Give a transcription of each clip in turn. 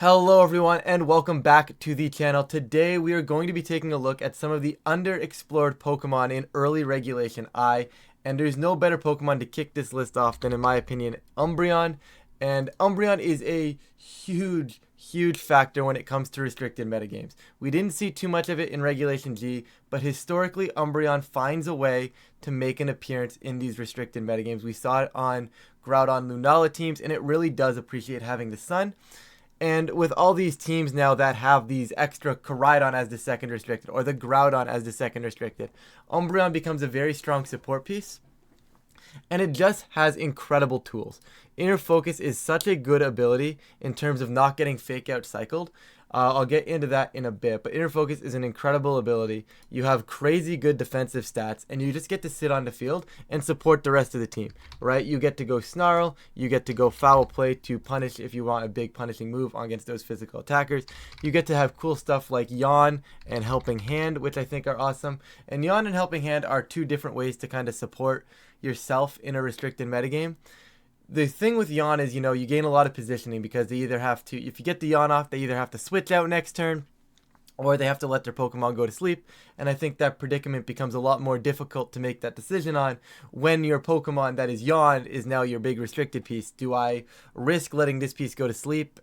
Hello everyone and welcome back to the channel. Today we are going to be taking a look at some of the underexplored Pokemon in early Regulation I, and there's no better Pokemon to kick this list off than, in my opinion, Umbreon. And Umbreon is a huge factor when it comes to restricted metagames. We didn't see too much of it in Regulation G, but historically Umbreon finds a way to make an appearance in these restricted metagames. We saw it on Groudon Lunala teams, and it really does appreciate having the Sun. And with all these teams now that have these extra Koraidon as the second restricted or the Groudon as the second restricted, Umbreon becomes a very strong support piece. And it just has incredible tools. Inner Focus is such a good ability in terms of not getting fake out cycled. I'll get into that in a bit, but Inner Focus is an incredible ability. You have crazy good defensive stats, and you just get to sit on the field and support the rest of the team, right? You get to go Snarl, you get to go Foul Play to punish if you want a big punishing move against those physical attackers. You get to have cool stuff like Yawn and Helping Hand, which I think are awesome. And Yawn and Helping Hand are two different ways to kind of support yourself in a restricted metagame. The thing with Yawn is, you gain a lot of positioning because they either have to, if you get the Yawn off, they either have to switch out next turn or they have to let their Pokemon go to sleep. And I think that predicament becomes a lot more difficult to make that decision on when your Pokemon that is Yawn is now your big restricted piece. Do I risk letting this piece go to sleep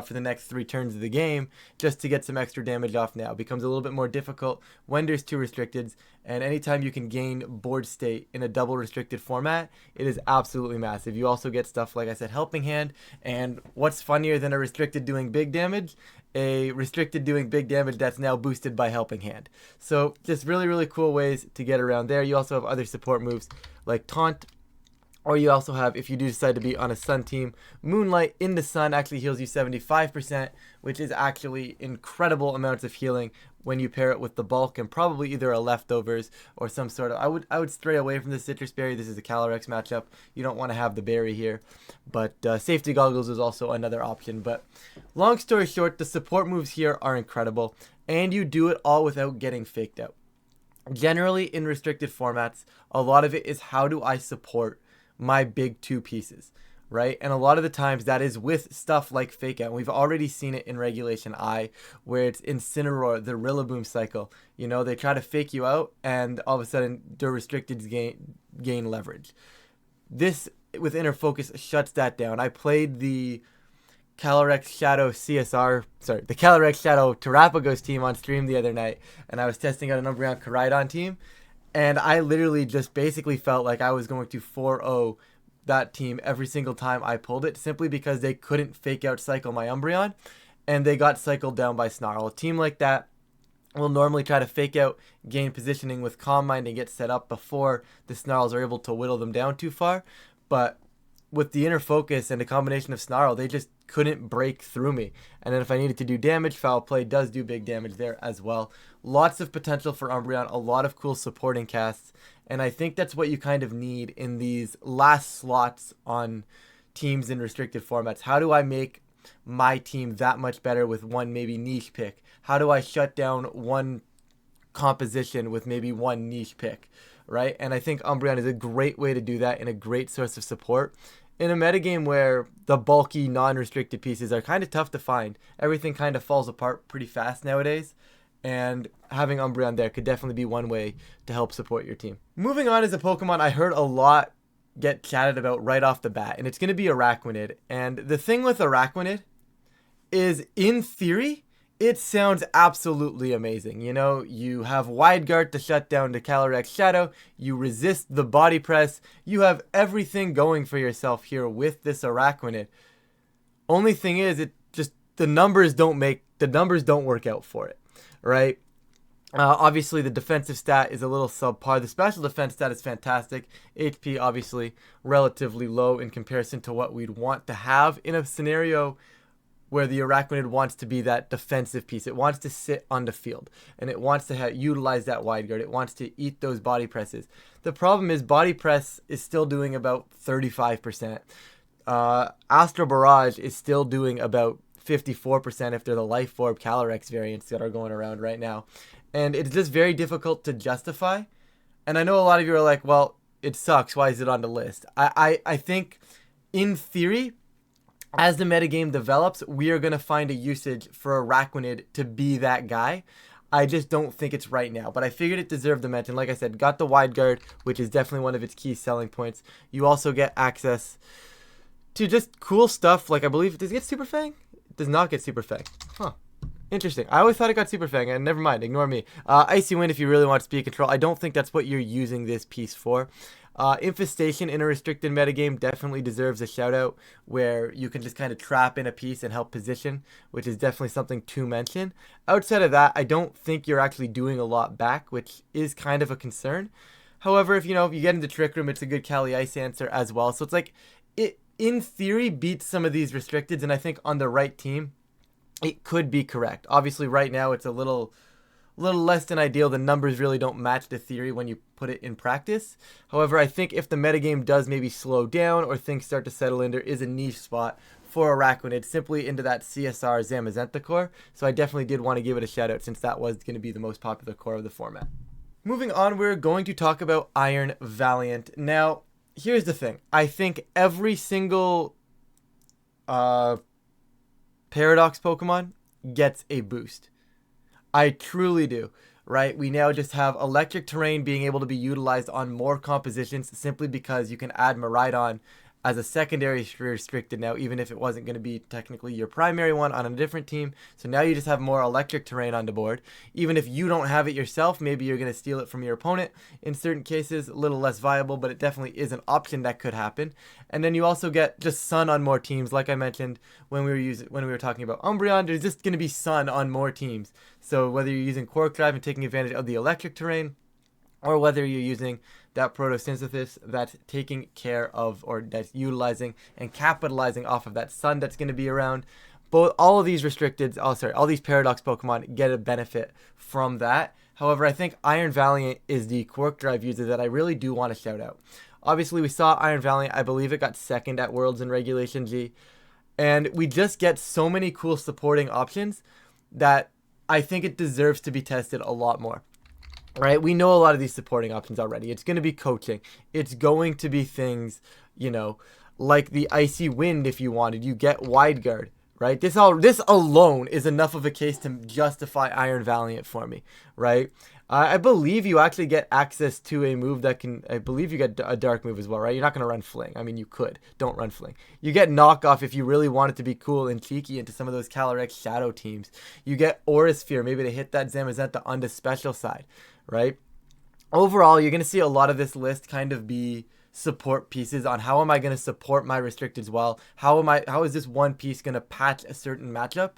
for the next 3 turns of the game just to get some extra damage off now? It becomes a little bit more difficult when there's 2 restricteds, and anytime you can gain board state in a double restricted format, it is absolutely massive. You also get stuff like I said, Helping Hand, and what's funnier than a restricted doing big damage? A restricted doing big damage that's now boosted by Helping Hand. So just really cool ways to get around there. You also have other support moves like Taunt. Or you also have, if you do decide to be on a Sun team, Moonlight in the Sun actually heals you 75%, which is actually incredible amounts of healing when you pair it with the Bulk and probably either a Leftovers or some sort of... I would stray away from the Citrus Berry. This is a Calyrex matchup. You don't want to have the berry here. But Safety Goggles is also another option. But long story short, the support moves here are incredible. And you do it all without getting faked out. Generally, in restricted formats, a lot of it is how do I support my big 2 pieces, right? And a lot of the times that is with stuff like fake out. We've already seen it in Regulation I, where it's Incineroar, the Rillaboom cycle. They try to fake you out, and all of a sudden the restricted gain leverage. This with Inner Focus shuts that down. I played the Calyrex Shadow Terrapagos team on stream the other night, and I was testing out an Umbreon Koraidon team. And I literally just basically felt like I was going to 4-0 that team every single time I pulled it, simply because they couldn't fake out cycle my Umbreon, and they got cycled down by Snarl. A team like that will normally try to fake out, gain positioning with Calm Mind and get set up before the Snarls are able to whittle them down too far. But with the Inner Focus and a combination of Snarl, they just couldn't break through me. And then if I needed to do damage, Foul Play does do big damage there as well. Lots of potential for Umbreon, a lot of cool supporting casts, and I think that's what you kind of need in these last slots on teams in restricted formats. How do I make my team that much better with one maybe niche pick? How do I shut down one composition with maybe one niche pick, right? And I think Umbreon is a great way to do that and a great source of support in a metagame where the bulky, non-restricted pieces are kind of tough to find. Everything kind of falls apart pretty fast nowadays, and having Umbreon there could definitely be one way to help support your team. Moving on is a Pokemon I heard a lot get chatted about right off the bat, and it's going to be Araquanid. And the thing with Araquanid is, in theory, it sounds absolutely amazing. You have Wide Guard to shut down the Calyrex Shadow. You resist the body press. You have everything going for yourself here with this Araquanid. Only thing is, the numbers don't work out for it, right? Obviously, the defensive stat is a little subpar. The special defense stat is fantastic. HP, obviously, relatively low in comparison to what we'd want to have in a scenario where the Araquanid wants to be that defensive piece. It wants to sit on the field, and it wants to utilize that Wide Guard. It wants to eat those body presses. The problem is body press is still doing about 35%. Astro Barrage is still doing about 54% if they're the Life Orb Calyrex variants that are going around right now. And it's just very difficult to justify. And I know a lot of you are like, well, it sucks. Why is it on the list? I think, in theory, as the metagame develops, we are going to find a usage for Araquanid to be that guy. I just don't think it's right now, but I figured it deserved the mention. Like I said, got the wide guard, which is definitely one of its key selling points. You also get access to just cool stuff, like I believe, does it get Super Fang? It does not get Super Fang. Huh. Interesting. I always thought it got Super Fang, and never mind, ignore me. Icy Wind if you really want speed control. I don't think that's what you're using this piece for. Infestation in a restricted metagame definitely deserves a shout out, where you can just kind of trap in a piece and help position, which is definitely something to mention. Outside of that, I don't think you're actually doing a lot back, which is kind of a concern. However, if you get into Trick Room, it's a good Cali Ice answer as well. So it's like, it in theory beats some of these restricteds, and I think on the right team, it could be correct. Obviously, right now it's a little less than ideal. The numbers really don't match the theory when you put it in practice. However, I think if the metagame does maybe slow down or things start to settle in, there is a niche spot for Araquanid simply into that CSR Zamazenta core. So I definitely did want to give it a shout out since that was going to be the most popular core of the format. Moving on, we're going to talk about Iron Valiant. Now, here's the thing. I think every single Paradox Pokemon gets a boost. I truly do, right? We now just have electric terrain being able to be utilized on more compositions simply because you can add Miraidon as a secondary restricted now, even if it wasn't going to be technically your primary one on a different team. So now you just have more electric terrain on the board. Even if you don't have it yourself, maybe you're going to steal it from your opponent. In certain cases, a little less viable, but it definitely is an option that could happen. And then you also get just Sun on more teams, like I mentioned when we were talking about Umbreon. There's just going to be Sun on more teams. So whether you're using Quark Drive and taking advantage of the electric terrain, or whether you're using that photosynthesis that's taking care of, or that's utilizing and capitalizing off of that sun that's going to be around. All of these all these Paradox Pokemon get a benefit from that. However, I think Iron Valiant is the Quark Drive user that I really do want to shout out. Obviously, we saw Iron Valiant. I believe it got second at Worlds in Regulation G. And we just get so many cool supporting options that I think it deserves to be tested a lot more. Right, we know a lot of these supporting options already. It's going to be coaching. It's going to be things, like the Icy Wind. If you wanted, you get Wide Guard. Right, this alone is enough of a case to justify Iron Valiant for me. Right, I believe you actually get access to a move that can. I believe you get a dark move as well. Right, you're not going to run Fling. I mean, you could. Don't run Fling. You get Knockoff if you really want it to be cool and cheeky into some of those Calyrex Shadow teams. You get Aura Sphere, maybe to hit that Zamazenta on the special side. Right? Overall, you're going to see a lot of this list kind of be support pieces on how am I going to support my restricted well? How is this one piece going to patch a certain matchup?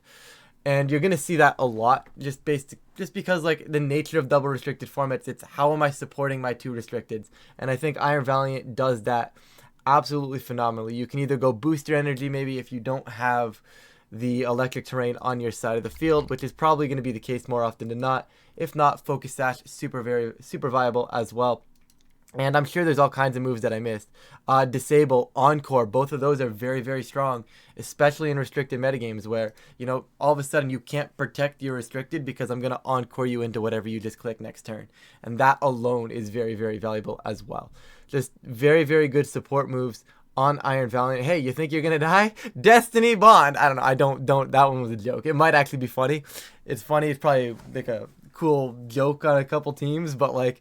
And you're going to see that a lot just because like the nature of double restricted formats, it's how am I supporting my two restricteds? And I think Iron Valiant does that absolutely phenomenally. You can either go booster energy maybe if you don't have the electric terrain on your side of the field, which is probably going to be the case more often than not. If not, Focus Sash, super viable as well. And I'm sure there's all kinds of moves that I missed. Disable, Encore, both of those are very, very strong, especially in restricted metagames where, all of a sudden you can't protect your restricted because I'm going to Encore you into whatever you just click next turn. And that alone is very, very valuable as well. Just very, very good support moves on Iron Valiant. Hey, you think you're gonna die? Destiny Bond. I don't know. I don't. That one was a joke. It might actually be funny. It's funny. It's probably like a cool joke on a couple teams, but like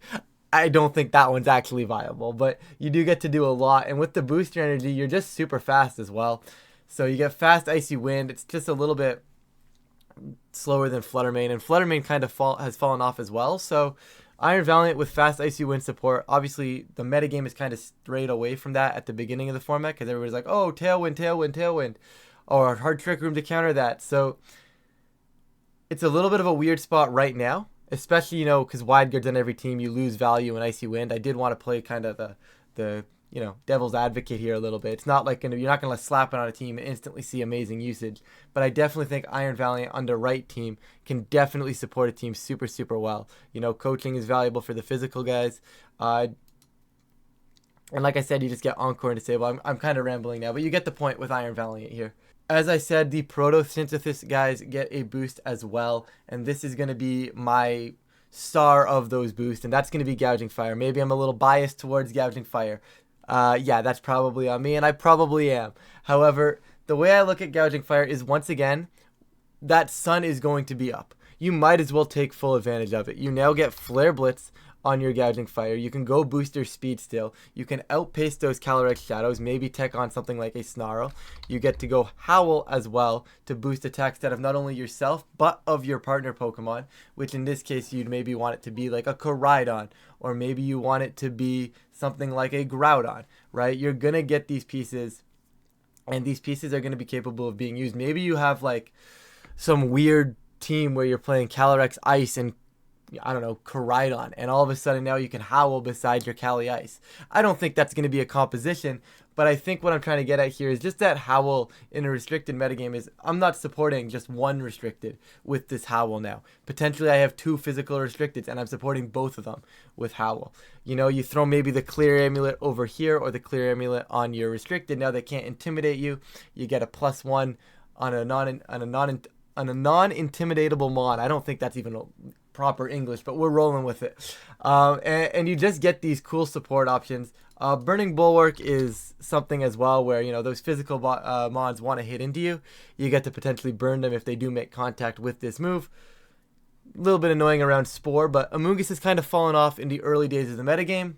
I don't think that one's actually viable. But you do get to do a lot, and with the booster energy, you're just super fast as well. So you get fast Icy Wind. It's just a little bit slower than Fluttermane, and Fluttermane kind of has fallen off as well. So Iron Valiant with fast Icy Wind support. Obviously, the metagame is kind of strayed away from that at the beginning of the format because everybody's like, oh, Tailwind, Tailwind, Tailwind. Or Hard Trick Room to counter that. So it's a little bit of a weird spot right now, especially, because Wide Guard's on every team. You lose value in Icy Wind. I did want to play kind of the devil's advocate here a little bit. It's not like you're not going to slap it on a team and instantly see amazing usage. But I definitely think Iron Valiant on the right team can definitely support a team super, super well. Coaching is valuable for the physical guys. And like I said, you just get Encore and Disable. I'm kind of rambling now, but you get the point with Iron Valiant here. As I said, the Photosynthesis guys get a boost as well. And this is going to be my star of those boosts, and that's going to be Gouging Fire. Maybe I'm a little biased towards Gouging Fire. Yeah, that's probably on me, and I probably am. However, the way I look at Gouging Fire is, once again, that sun is going to be up. You might as well take full advantage of it. You now get Flare Blitz on your Gouging Fire. You can go booster speed still. You can outpace those Calyrex Shadows, maybe tech on something like a Snarl. You get to go Howl as well to boost attack stat of not only yourself, but of your partner Pokemon, which in this case you'd maybe want it to be like a Koraidon, or maybe you want it to be something like a Groudon, right? You're going to get these pieces, and these pieces are going to be capable of being used. Maybe you have like some weird team where you're playing Calyrex Ice and, I don't know, Koraidon, and all of a sudden now you can Howl beside your Cali Ice. I don't think that's going to be a composition, but I think what I'm trying to get at here is just that Howl in a restricted metagame is, I'm not supporting just one restricted with this Howl now. Potentially I have 2 physical restricteds, and I'm supporting both of them with Howl. You know, you throw maybe the Clear Amulet over here or the Clear Amulet on your restricted. Now they can't intimidate you. You get a +1 on a non-intimidatable mon. I don't think that's even a proper English, but we're rolling with it. And you just get these cool support options. Burning Bulwark is something as well where, you know, those physical mons want to hit into you. You get to potentially burn them if they do make contact with this move. A little bit annoying around Spore, but Amoonguss has kind of fallen off in the early days of the metagame.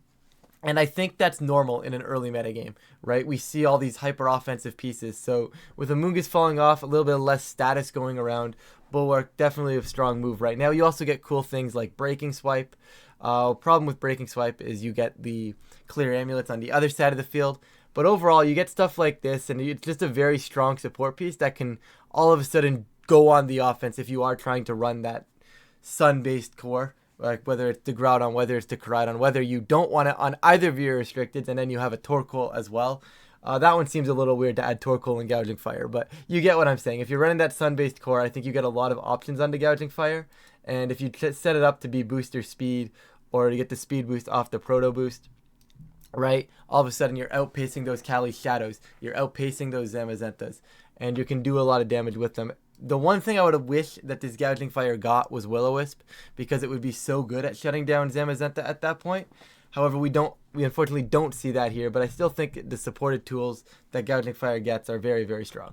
And I think that's normal in an early metagame, right? We see all these hyper offensive pieces. So with Amoonguss falling off, a little bit less status going around, Bulwark definitely a strong move right now. You also get cool things like Breaking Swipe. Problem with Breaking Swipe is you get the Clear Amulets on the other side of the field. But overall, you get stuff like this, and it's just a very strong support piece that can all of a sudden go on the offense if you are trying to run that sun-based core. Like whether it's the Groudon, whether it's the Koraidon, whether you don't want it on either of your restricteds, and then you have a Torkoal as well. That one seems a little weird to add Torkoal and Gouging Fire, but you get what I'm saying. If you're running that sun-based core, I think you get a lot of options on the Gouging Fire, and if you set it up to be booster speed or to get the speed boost off the Proto Boost, right, all of a sudden you're outpacing those Cali Shadows, you're outpacing those Zamazentas, and you can do a lot of damage with them. The one thing I would have wished that this Gouging Fire got was Will-O-Wisp, because it would be so good at shutting down Zamazenta at that point. However, we unfortunately don't see that here, but I still think the supported tools that Gouging Fire gets are very, very strong.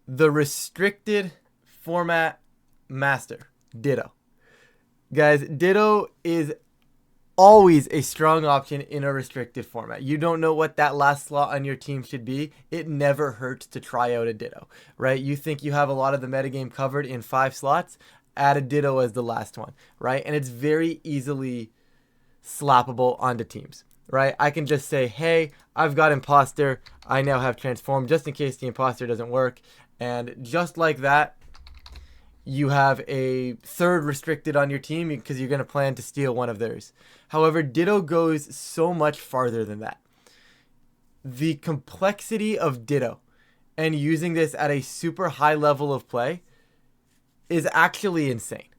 The restricted format master, Ditto. Guys, Ditto is always a strong option in a restricted format. You don't know what that last slot on your team should be. It never hurts to try out a Ditto, right? You think you have a lot of the metagame covered in 5 slots, add a Ditto as the last one, right? And it's very easily slappable onto teams, right? I can just say, hey, I've got Imposter. I now have Transform just in case the Imposter doesn't work. And just like that, you have a 3rd restricted on your team because you're going to plan to steal one of theirs. However, Ditto goes so much farther than that. The complexity of Ditto and using this at a super high level of play is actually insane.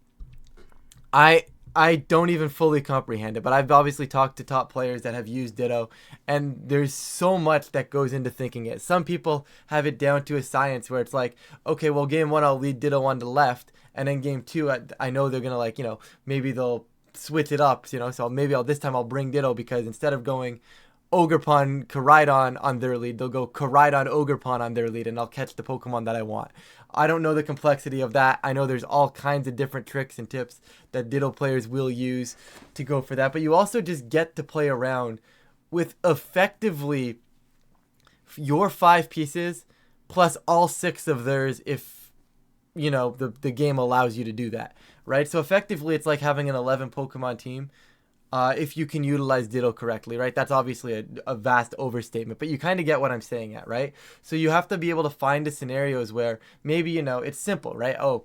I don't even fully comprehend it, but I've obviously talked to top players that have used Ditto, and there's so much that goes into thinking it. Some people have it down to a science where it's like, okay, well, game 1, I'll lead Ditto on the left, and then game 2, I know they're going to, like, you know, maybe they'll switch it up, you know, so maybe this time I'll bring Ditto because instead of going Ogerpon, Koraidon on their lead, they'll go Koraidon, Ogerpon on their lead, and I'll catch the Pokemon that I want. I don't know the complexity of that. I know there's all kinds of different tricks and tips that Ditto players will use to go for that, but you also just get to play around with effectively your 5 pieces plus all 6 of theirs if, you know, the game allows you to do that, right? So effectively it's like having an 11 Pokemon team if you can utilize Ditto correctly, right? That's obviously a vast overstatement, but you kind of get what I'm saying at, right? So you have to be able to find the scenarios where maybe, you know, it's simple, right? Oh,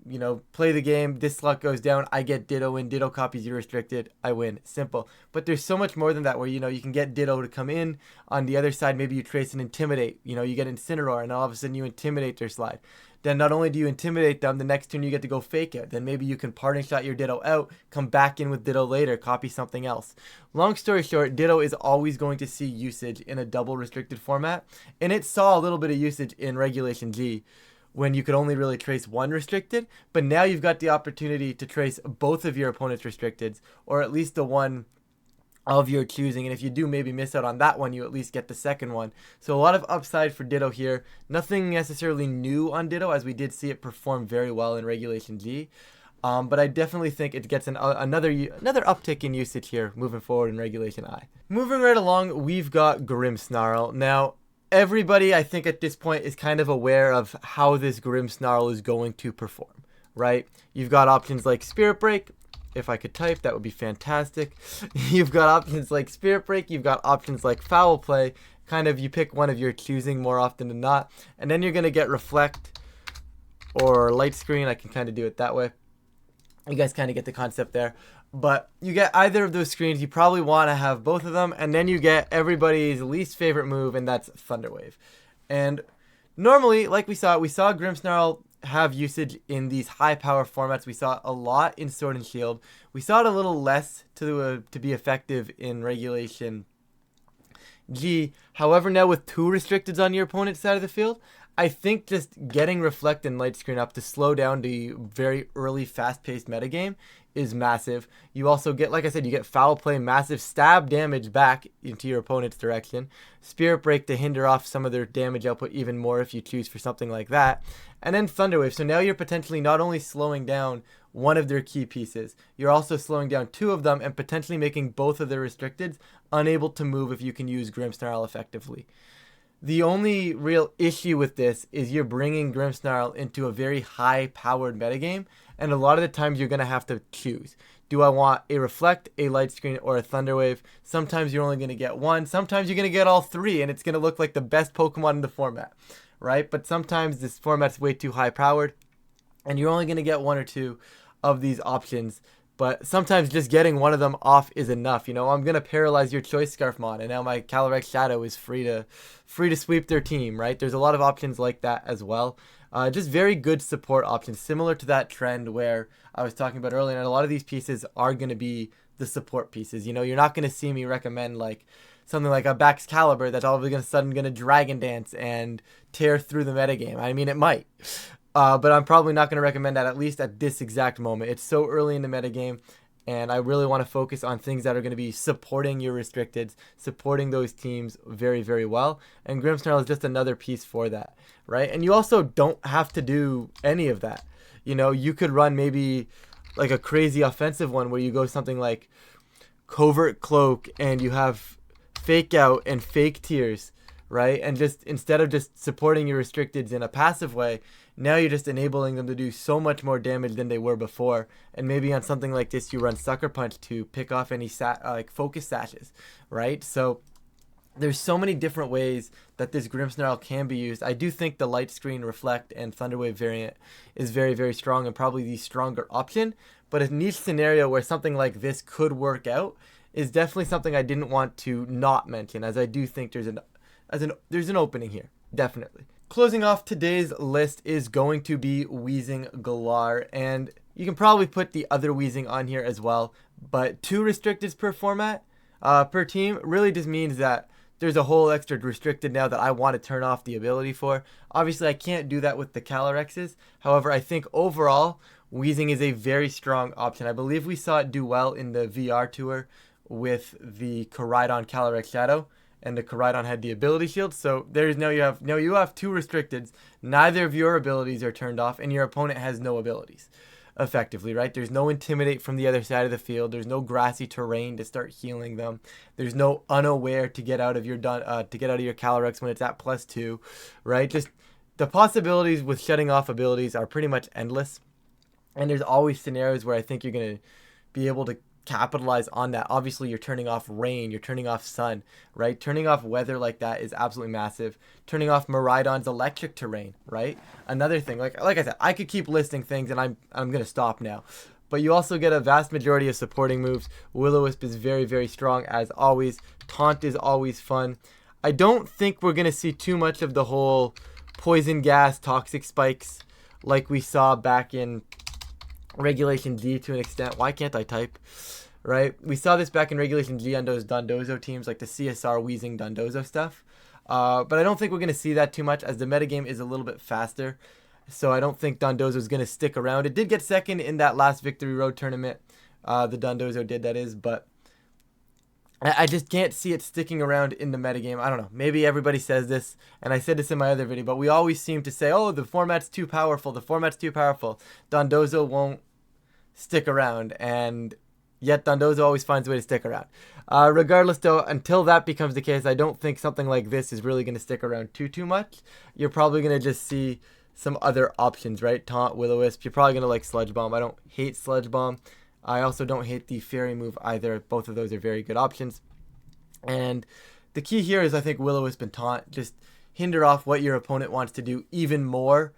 you know, play the game, this slot goes down, I get Ditto in, Ditto copies you restricted, I win. Simple. But there's so much more than that where, you know, you can get Ditto to come in on the other side, maybe you trace and intimidate, you know, you get Incineroar and all of a sudden you intimidate their slide. Then not only do you intimidate them, the next turn you get to go fake it. Then maybe you can parting shot your Ditto out, come back in with Ditto later, copy something else. Long story short, Ditto is always going to see usage in a double restricted format. And it saw a little bit of usage in Regulation G when you could only really trace one restricted. But now you've got the opportunity to trace both of your opponent's restricteds, or at least the one of your choosing, and if you do maybe miss out on that one, you at least get the second one. So a lot of upside for Ditto here. Nothing necessarily new on Ditto, as we did see it perform very well in Regulation G. But I definitely think it gets another uptick in usage here moving forward in Regulation I. Moving right along, we've got Grimmsnarl. Now, everybody I think at this point is kind of aware of how this Grimmsnarl is going to perform, right? You've got options like Spirit Break. If I could type, that would be fantastic. You've got options like Spirit Break. You've got options like Foul Play. Kind of you pick one of your choosing more often than not. And then you're going to get Reflect or Light Screen. I can kind of do it that way. You guys kind of get the concept there. But you get either of those screens. You probably want to have both of them. And then you get everybody's least favorite move, and that's Thunder Wave. And normally, like we saw Grimmsnarl have usage in these high power formats. We saw it a lot in Sword and Shield. We saw it a little less to be effective in Regulation G. However, now with 2 restricteds on your opponent's side of the field, I think just getting Reflect and Light Screen up to slow down the very early fast-paced metagame is massive. You also get, like I said, you get Foul Play, massive stab damage back into your opponent's direction. Spirit Break to hinder off some of their damage output even more if you choose for something like that. And then Thunder Wave. So now you're potentially not only slowing down one of their key pieces, you're also slowing down 2 of them and potentially making both of their restricteds unable to move if you can use Grimmsnarl effectively. The only real issue with this is you're bringing Grimmsnarl into a very high-powered metagame, and a lot of the times you're going to have to choose. Do I want a Reflect, a Light Screen, or a Thunder Wave? Sometimes you're only going to get one. Sometimes you're going to get all 3, and it's going to look like the best Pokemon in the format, right? But sometimes this format's way too high-powered, and you're only going to get 1 or 2 of these options. But sometimes just getting one of them off is enough. You know, I'm going to paralyze your Choice Scarfmon, and now my Calyrex Shadow is free to sweep their team, right? There's a lot of options like that as well. Just very good support options, similar to that trend where I was talking about earlier. And a lot of these pieces are going to be the support pieces. You know, you're not going to see me recommend like something like a Baxcalibur that's all of a sudden going to Dragon Dance and tear through the metagame. I mean, it might. But I'm probably not going to recommend that, at least at this exact moment. It's so early in the metagame, and I really want to focus on things that are going to be supporting your restricteds, supporting those teams very, very well. And Grimmsnarl is just another piece for that, right? And you also don't have to do any of that. You know, you could run maybe like a crazy offensive one where you go something like Covert Cloak and you have Fake Out and Fake Tears, right? And just instead of just supporting your restricteds in a passive way, now you're just enabling them to do so much more damage than they were before. And maybe on something like this, you run Sucker Punch to pick off any like focus sashes, right? So there's so many different ways that this Grimmsnarl can be used. I do think the Light Screen, Reflect, and Thunder Wave variant is very, very strong and probably the stronger option. But a niche scenario where something like this could work out is definitely something I didn't want to not mention, as I do think there's an opening here, definitely. Closing off today's list is going to be Weezing Galar, and you can probably put the other Weezing on here as well, but 2 restricteds per format, per team, really just means that there's a whole extra restricted now that I want to turn off the ability for. Obviously, I can't do that with the Calyrexes. However, I think overall, Weezing is a very strong option. I believe we saw it do well in the VR tour with the Koraidon Calyrex Shadow, and the Koraidon had the ability shield. So there's you have 2 restricteds. Neither of your abilities are turned off, and your opponent has no abilities, effectively, right? There's no Intimidate from the other side of the field. There's no grassy terrain to start healing them. There's no Unaware to get out of your Calyrex when it's at +2, right? Just the possibilities with shutting off abilities are pretty much endless, and there's always scenarios where I think you're gonna be able to capitalize on that. Obviously, you're turning off rain, you're turning off sun, right? Turning off weather like that is absolutely massive. Turning off Miraidon's electric terrain, right? Another thing, like I said, I could keep listing things, and I'm gonna stop now. But you also get a vast majority of supporting moves. Will-O-Wisp is very, very strong as always. Taunt is always fun. I don't think we're gonna see too much of the whole poison gas, toxic spikes like we saw back in Regulation G to an extent. Why can't I type? Right? We saw this back in Regulation G on those Dondozo teams, like the CSR Weezing Dondozo stuff. But I don't think we're going to see that too much, as the metagame is a little bit faster. So I don't think Dondozo is going to stick around. It did get second in that last Victory Road tournament. The Dondozo did, that is. But I just can't see it sticking around in the metagame. I don't know. Maybe everybody says this, and I said this in my other video, but we always seem to say, oh, the format's too powerful. The format's too powerful. Dondozo won't stick around, and yet Dondozo always finds a way to stick around. Regardless, though, until that becomes the case, I don't think something like this is really going to stick around too much. You're probably going to just see some other options, right? Taunt, Will-O-Wisp. You're probably going to like Sludge Bomb. I don't hate Sludge Bomb. I also don't hate the Fairy move either. Both of those are very good options. And the key here is, I think, Will-O-Wisp and Taunt just hinder off what your opponent wants to do even more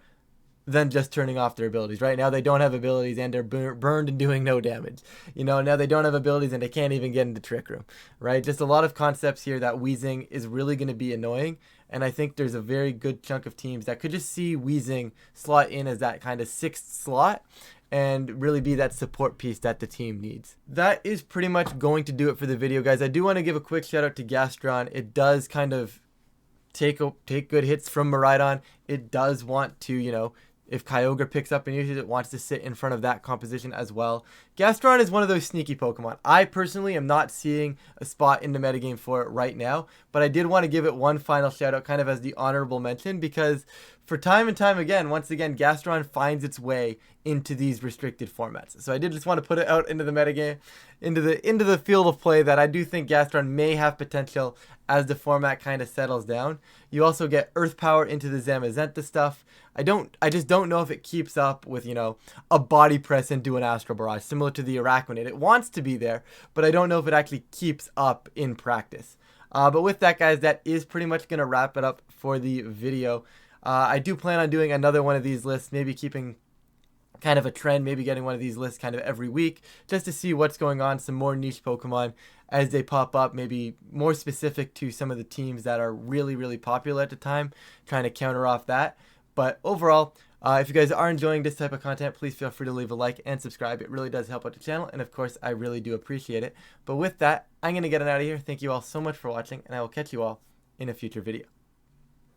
than just turning off their abilities. Right now they don't have abilities and they're burned and doing no damage. You know, now they don't have abilities and they can't even get into Trick Room. Right? Just a lot of concepts here that Weezing is really going to be annoying. And I think there's a very good chunk of teams that could just see Weezing slot in as that kind of sixth slot and really be that support piece that the team needs. That is pretty much going to do it for the video, guys. I do want to give a quick shout out to Gastron. It does kind of take good hits from Miraidon. It does want to, you know, if Kyogre picks up and uses it, wants to sit in front of that composition as well. Gastron is one of those sneaky Pokemon. I personally am not seeing a spot in the metagame for it right now, but I did want to give it one final shout out kind of as the honorable mention, because for time and time again, once again, Gastron finds its way into these restricted formats. So I did just want to put it out into the metagame, into the field of play, that I do think Gastron may have potential as the format kind of settles down. You also get Earth Power into the Zamazenta stuff. I just don't know if it keeps up with, you know, a body press into an Astral Barrage, similar to the Araquanid. It wants to be there, but I don't know if it actually keeps up in practice. But with that, guys, that is pretty much going to wrap it up for the video. I do plan on doing another one of these lists, maybe keeping kind of a trend, maybe getting one of these lists kind of every week, just to see what's going on, some more niche Pokemon as they pop up, maybe more specific to some of the teams that are really popular at the time, trying to counter off that. But overall, if you guys are enjoying this type of content, please feel free to leave a like and subscribe. It really does help out the channel, and of course, I really do appreciate it. But with that, I'm going to get it out of here. Thank you all so much for watching, and I will catch you all in a future video.